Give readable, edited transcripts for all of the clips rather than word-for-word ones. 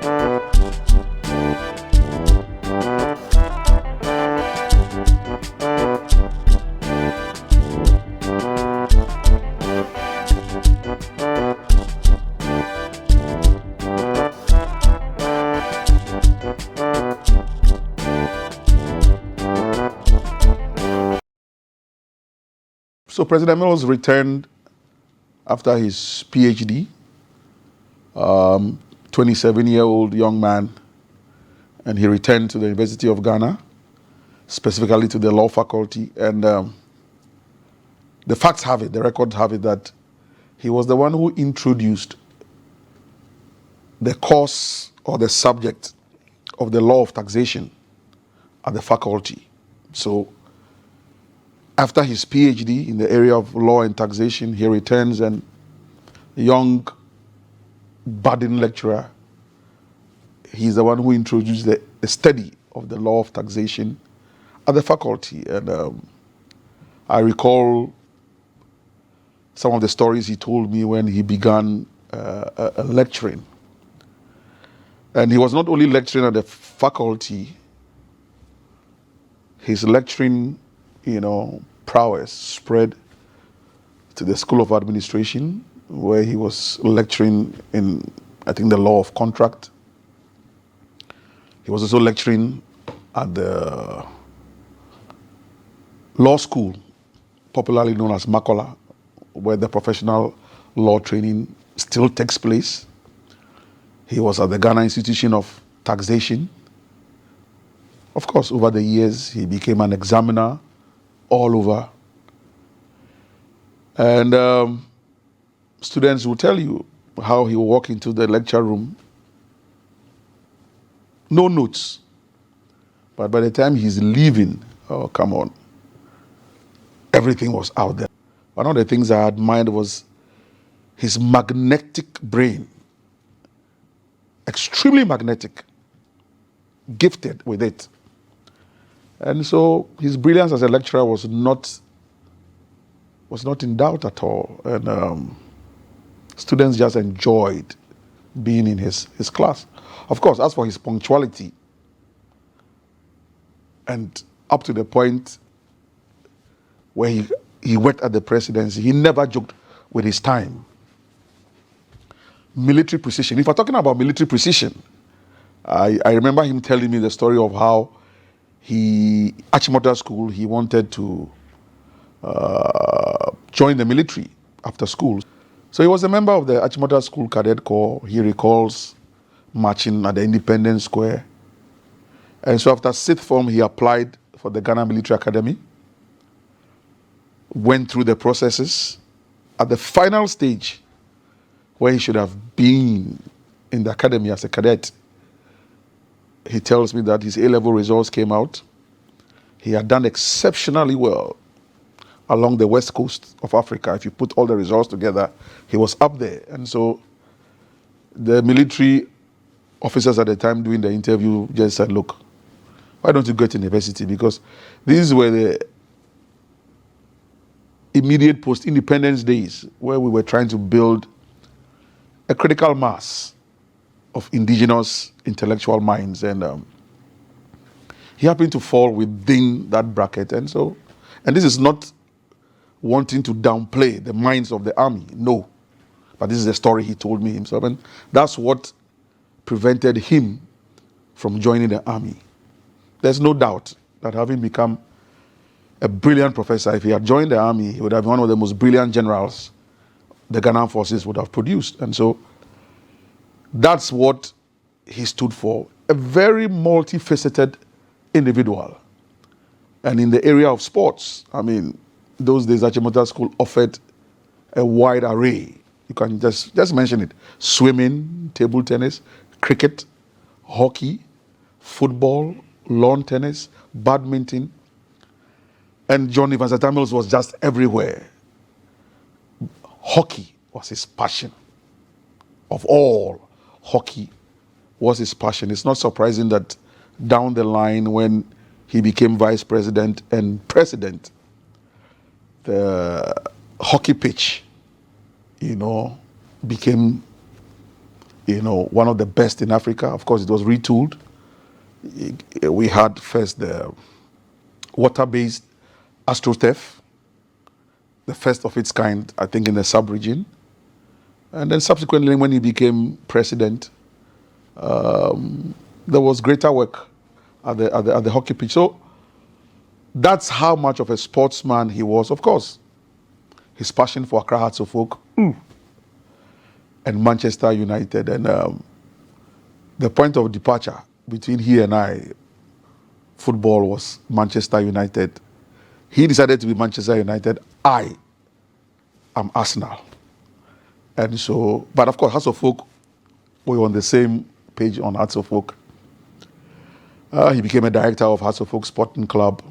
So President Mills returned after his PhD, 27-year-old young man, and he returned to the University of Ghana, specifically to the law faculty. And the facts have it, the records have it, that he was the one who introduced the course or the subject of the law of taxation at the faculty. So after his PhD in the area of law and taxation, he returns, and a young budding lecturer, he's the one who introduced the study of the law of taxation at the faculty. And I recall some of the stories he told me when he began lecturing. And he was not only lecturing at the faculty, his lecturing, prowess spread to the School of Administration, where he was lecturing in, I think, the law of contract. He was also lecturing at the law school, popularly known as Makola, where the professional law training still takes place. He was at the Ghana Institution of Taxation. Of course, over the years, he became an examiner all over. And students will tell you how he will walk into the lecture room, no notes. But by the time he's leaving, oh, come on, everything was out there. One of the things I admired was his magnetic brain, extremely magnetic, gifted with it. And so his brilliance as a lecturer was not in doubt at all. And students just enjoyed being in his class. Of course, as for his punctuality, and up to the point where he worked at the presidency, he never joked with his time. Military precision. If we're talking about military precision, I remember him telling me the story of how Achimota School, he wanted to join the military after school. So he was a member of the Achimota School Cadet Corps. He recalls marching at the Independence Square. And so after sixth form, he applied for the Ghana Military Academy, went through the processes. At the final stage, where he should have been in the academy as a cadet, he tells me that his A-level results came out. He had done exceptionally well along the west coast of Africa. If you put all the results together, he was up there. And so the military officers at the time doing the interview just said, look, why don't you go to university? Because these were the immediate post-independence days where we were trying to build a critical mass of indigenous intellectual minds. And he happened to fall within that bracket. And this is not wanting to downplay the minds of the army, no. But this is the story he told me himself. And that's what prevented him from joining the army. There's no doubt that having become a brilliant professor, if he had joined the army, he would have been one of the most brilliant generals the Ghanaian forces would have produced. And so that's what he stood for, a very multifaceted individual. And in the area of sports, I mean, those days Achimota School offered a wide array. You can just mention it: swimming, table tennis, cricket, hockey, football, lawn tennis, badminton. And Johnny Van Mills was just everywhere. Hockey was his passion. Of all, hockey was his passion. It's not surprising that down the line, when he became vice president and president, the hockey pitch, became one of the best in Africa. Of course, it was retooled. We had first the water-based AstroTurf, the first of its kind, I think, in the sub-region. And then subsequently, when he became president, there was greater work at the hockey pitch. So that's how much of a sportsman he was. Of course, his passion for Accra Hearts of Oak and Manchester United. And the point of departure between he and I, football, was Manchester United. He decided to be Manchester United. I am Arsenal. And so, but of course, Hearts of Oak, we were on the same page on Hearts of Oak. He became a director of Hearts of Oak Sporting Club.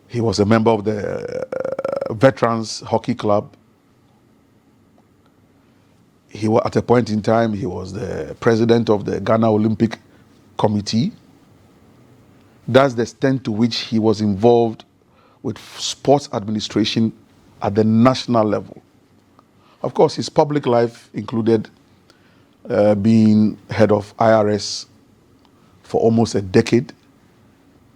He was a member of the Veterans Hockey Club. At a point in time, he was the president of the Ghana Olympic Committee. That's the extent to which he was involved with sports administration at the national level. Of course, his public life included being head of IRS for almost a decade.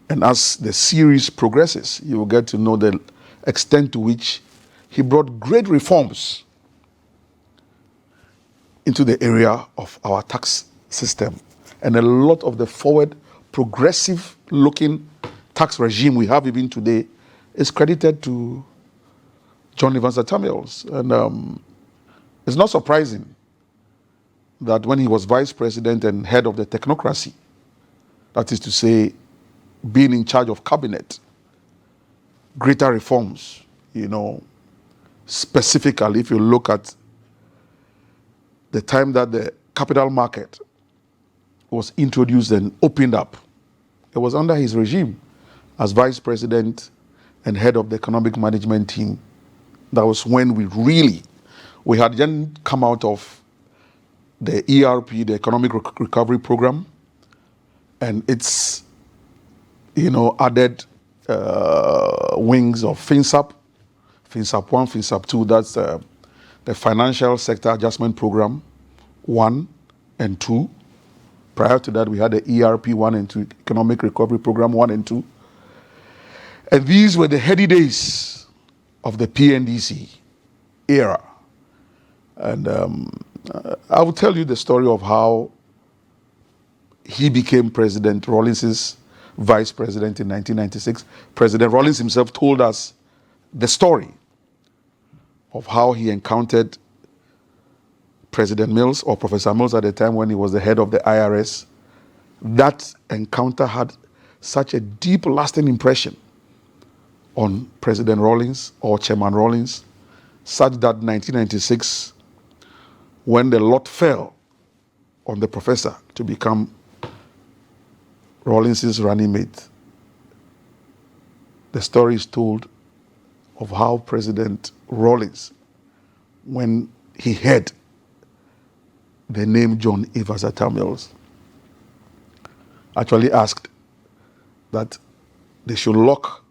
And as the series progresses, you will get to know the extent to which he brought great reforms into the area of our tax system. And a lot of the forward, progressive-looking tax regime we have even today is credited to John Evans Samuels. And it's not surprising that when he was vice president and head of the technocracy, that is to say, being in charge of cabinet, greater reforms, specifically if you look at the time that the capital market was introduced and opened up, it was under his regime as vice president and head of the economic management team. That was when we had then come out of the ERP, the Economic Recovery Program, and its, added wings of FinSap 1, FinSap 2, that's the Financial Sector Adjustment Program 1 and 2. Prior to that, we had the ERP 1 and 2, Economic Recovery Program 1 and 2. And these were the heady days of the PNDC era. And I will tell you the story of how he became President Rawlings's vice president in 1996. President Rawlings himself told us the story of how he encountered President Mills, or Professor Mills at the time when he was the head of the IRS. That encounter had such a deep, lasting impression on President Rawlings, or Chairman Rawlings, such that 1996, when the lot fell on the professor to become Rawlings's running mate, the story is told of how President Rawlings, when he heard the name John Evans Mills, actually asked that they should lock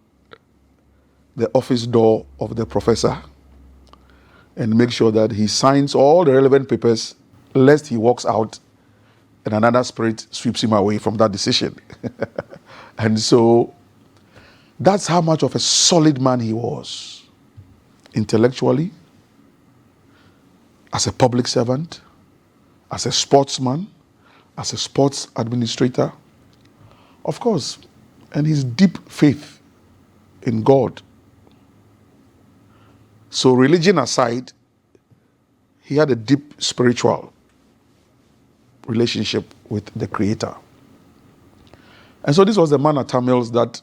the office door of the professor and make sure that he signs all the relevant papers, lest he walks out and another spirit sweeps him away from that decision. And so that's how much of a solid man he was, intellectually, as a public servant, as a sportsman, as a sports administrator, of course, and his deep faith in God. So religion aside, he had a deep spiritual relationship with the Creator. And so this was the man at Tamils that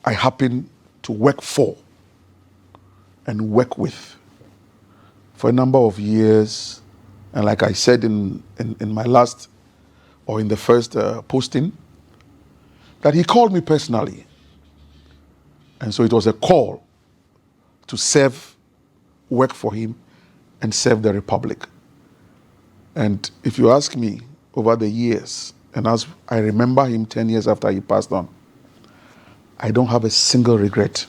I happened to work for and work with for a number of years. And like I said in my last, or in the first posting, that he called me personally. And so it was a call to serve, work for him, and serve the Republic. And if you ask me, over the years, and as I remember him 10 years after he passed on, I don't have a single regret